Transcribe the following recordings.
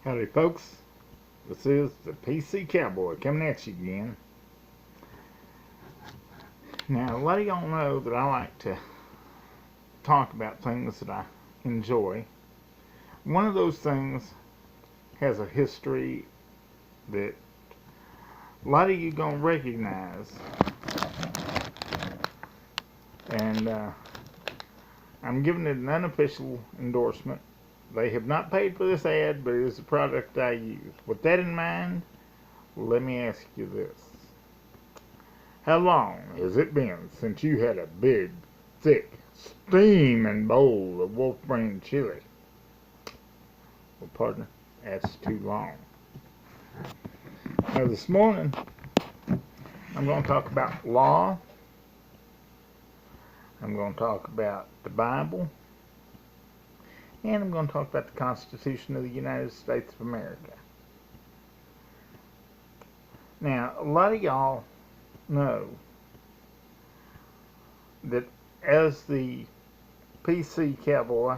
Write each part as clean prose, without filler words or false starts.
Howdy folks, this is the PC Cowboy coming at you again. Now a lot of y'all know that I like to talk about things that I enjoy. One of those things has a history that a lot of you gonna recognize, and I'm giving it an unofficial endorsement. They have not paid for this ad, but it is a product I use. With that in mind, let me ask you this. How long has it been since you had a big, thick, steaming bowl of Wolf Brand chili? Well, partner, that's too long. Now this morning, I'm going to talk about law. I'm going to talk about the Bible. And I'm going to talk about the Constitution of the United States of America. Now, a lot of y'all know that as the PC Cowboy,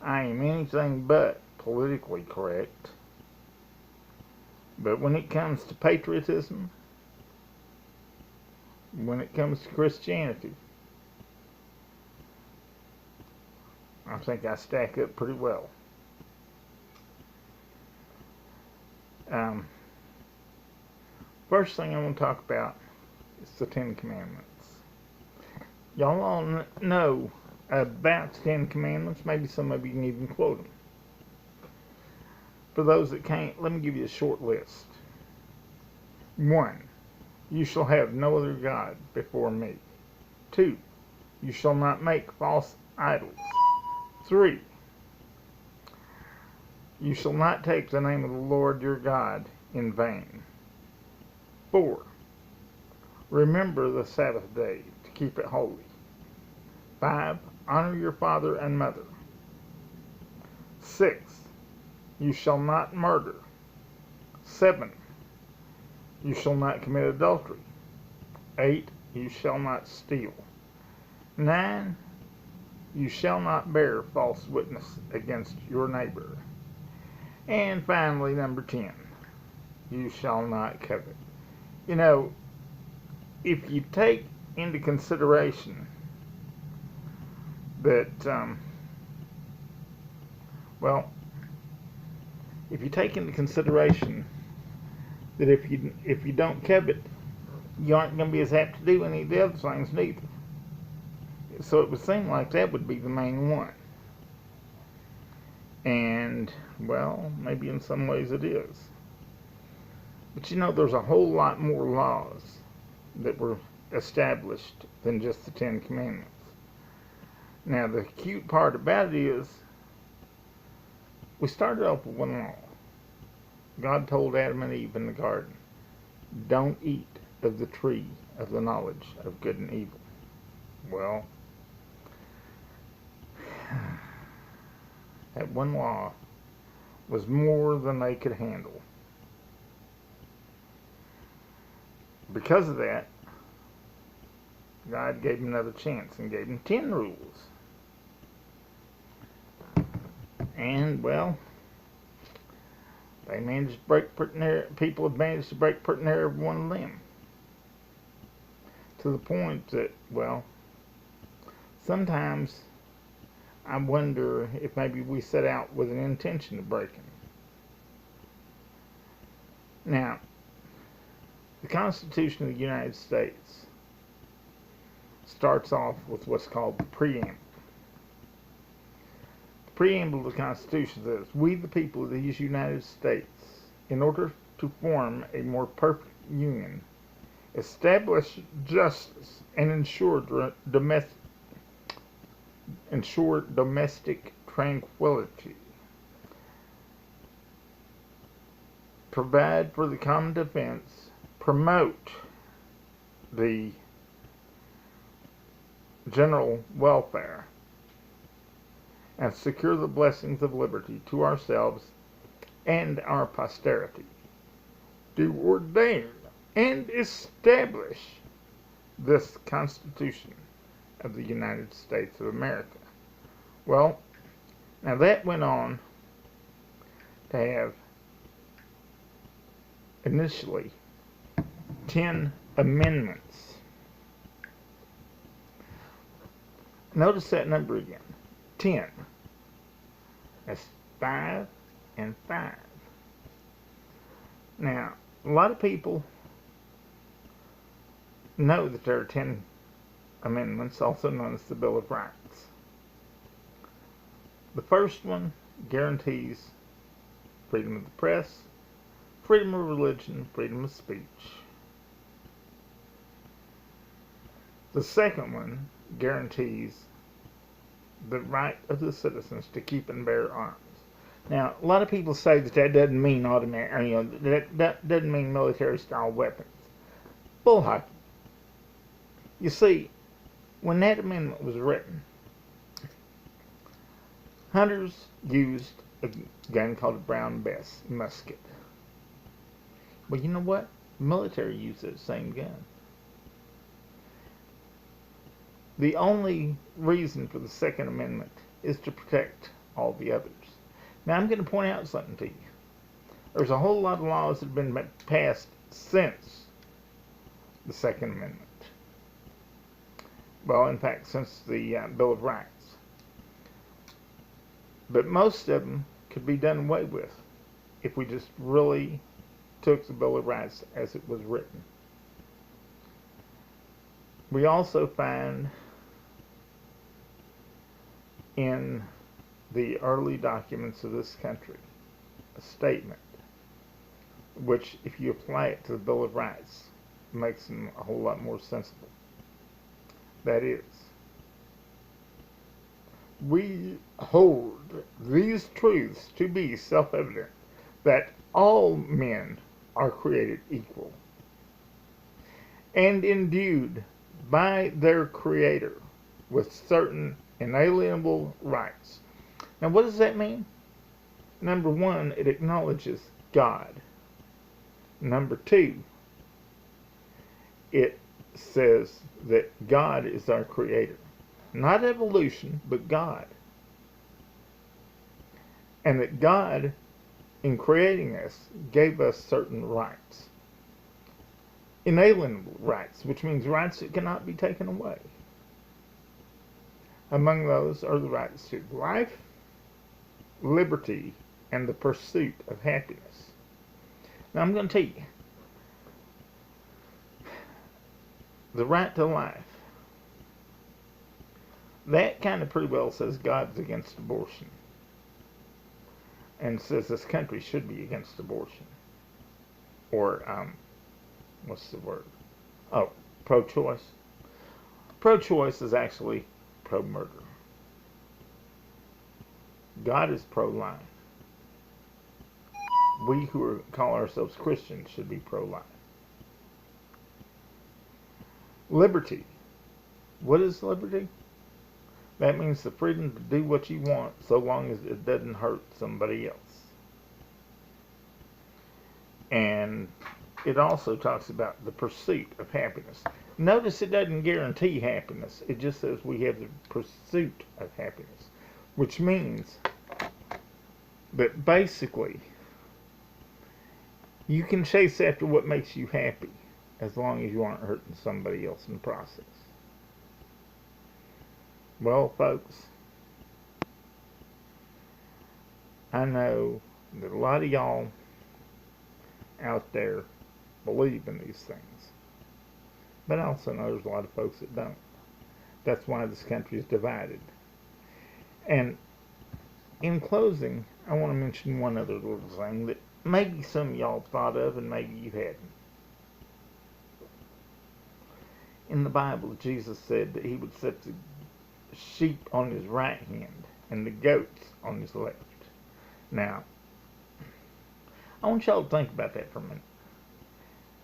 I am anything but politically correct. But when it comes to patriotism, when it comes to Christianity, I think I stack up pretty well. First thing I want to talk about is the Ten Commandments. Y'all all know about the Ten Commandments. Maybe some of you can even quote them. For those that can't, let me give you a short list. 1. You shall have no other God before me. 2. You shall not make false idols. 3. You shall not take the name of the Lord your God in vain. 4. Remember the Sabbath day to keep it holy. 5. Honor your father and mother. 6. You shall not murder. 7. You shall not commit adultery. 8. You shall not steal. 9. You shall not bear false witness against your neighbor. And finally, number 10, you shall not covet. You know, if you take into consideration that, if you take into consideration that if you don't covet, you aren't going to be as apt to do any of the other things neither. So it would seem like that would be the main one. And, well, maybe in some ways it is. But you know, there's a whole lot more laws that were established than just the Ten Commandments. Now, the cute part about it is, we started off with one law. God told Adam and Eve in the garden, don't eat of the tree of the knowledge of good and evil. Well, that one law was more than they could handle. Because of that, God gave them another chance and gave them 10 rules. And, well, they managed to break pretty near, people have managed to break pretty near every one of them. To the point that, well, sometimes I wonder if maybe we set out with an intention of breaking. Now, the Constitution of the United States starts off with what's called the preamble. The preamble of the Constitution says, we the people of these United States, in order to form a more perfect union, establish justice and ensure domestic tranquility, provide for the common defense, promote the general welfare, and secure the blessings of liberty to ourselves and our posterity, do ordain and establish this Constitution of the United States of America. Well, now that went on to have initially 10 amendments. Notice that number again. 10. That's 5 and 5. Now, a lot of people know that there are 10 amendments, also known as the Bill of Rights. The first one guarantees freedom of the press, freedom of religion, freedom of speech. The second one guarantees the right of the citizens to keep and bear arms. Now, a lot of people say that that doesn't mean automatic, that doesn't mean military-style weapons. Bull hockey. You see, when that amendment was written, hunters used a gun called a Brown Bess musket. Well, you know what? The military used that same gun. The only reason for the Second Amendment is to protect all the others. Now, I'm going to point out something to you. There's a whole lot of laws that have been passed since the Second Amendment. Well, in fact, since the Bill of Rights. But most of them could be done away with if we just really took the Bill of Rights as it was written. We also find in the early documents of this country a statement which, if you apply it to the Bill of Rights, makes them a whole lot more sensible. That is, we hold these truths to be self-evident, that all men are created equal and endued by their Creator with certain inalienable rights. Now, what does that mean? Number one, it acknowledges God. Number two, it says that God is our Creator. Not evolution, but God. And that God, in creating us, gave us certain rights. Inalienable rights, which means rights that cannot be taken away. Among those are the rights to life, liberty, and the pursuit of happiness. Now, I'm going to tell you, the right to life, that kind of pretty well says God's against abortion. And says this country should be against abortion. Or, what's the word? Oh, pro-choice. Pro-choice is actually pro-murder. God is pro-life. We who call ourselves Christians should be pro-life. Liberty. What is liberty? That means the freedom to do what you want so long as it doesn't hurt somebody else. And it also talks about the pursuit of happiness. Notice it doesn't guarantee happiness. It just says we have the pursuit of happiness, which means that basically you can chase after what makes you happy as long as you aren't hurting somebody else in the process. Well, folks, I know that a lot of y'all out there believe in these things, but I also know there's a lot of folks that don't. That's why this country is divided. And in closing, I want to mention one other little thing that maybe some of y'all thought of and maybe you hadn't. In the Bible, Jesus said that he would set the sheep on his right hand and the goats on his left. Now, I want y'all to think about that for a minute.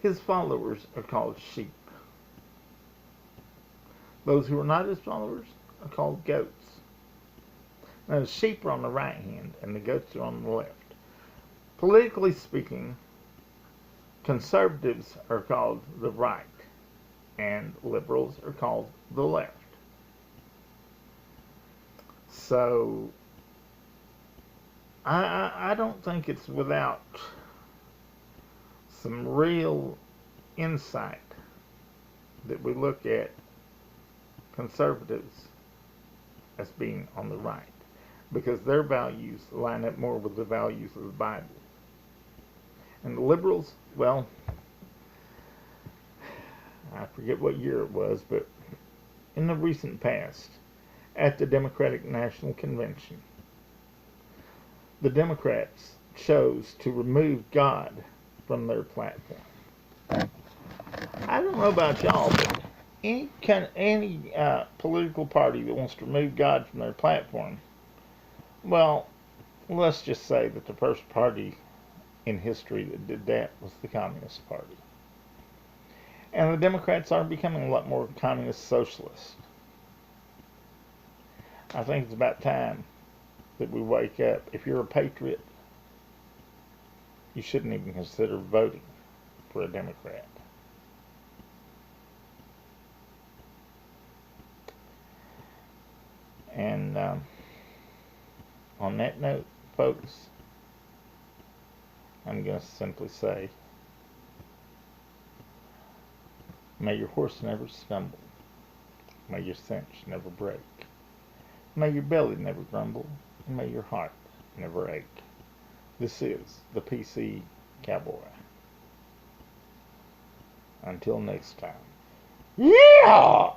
His followers are called sheep. Those who are not his followers are called goats. Now, the sheep are on the right hand and the goats are on the left. Politically speaking, conservatives are called the right and liberals are called the left. So, I don't think it's without some real insight that we look at conservatives as being on the right, because their values line up more with the values of the Bible. And the liberals, well, I forget what year it was, but in the recent past, at the Democratic National Convention, the Democrats chose to remove God from their platform. I don't know about y'all, but any political party that wants to remove God from their platform, well, let's just say that the first party in history that did that was the Communist Party. And the Democrats are becoming a lot more communist socialist. I think it's about time that we wake up. If you're a patriot, you shouldn't even consider voting for a Democrat. And on that note, folks, I'm going to simply say, may your horse never stumble. May your cinch never break. May your belly never grumble. And may your heart never ache. This is the PC Cowboy. Until next time. Yeah!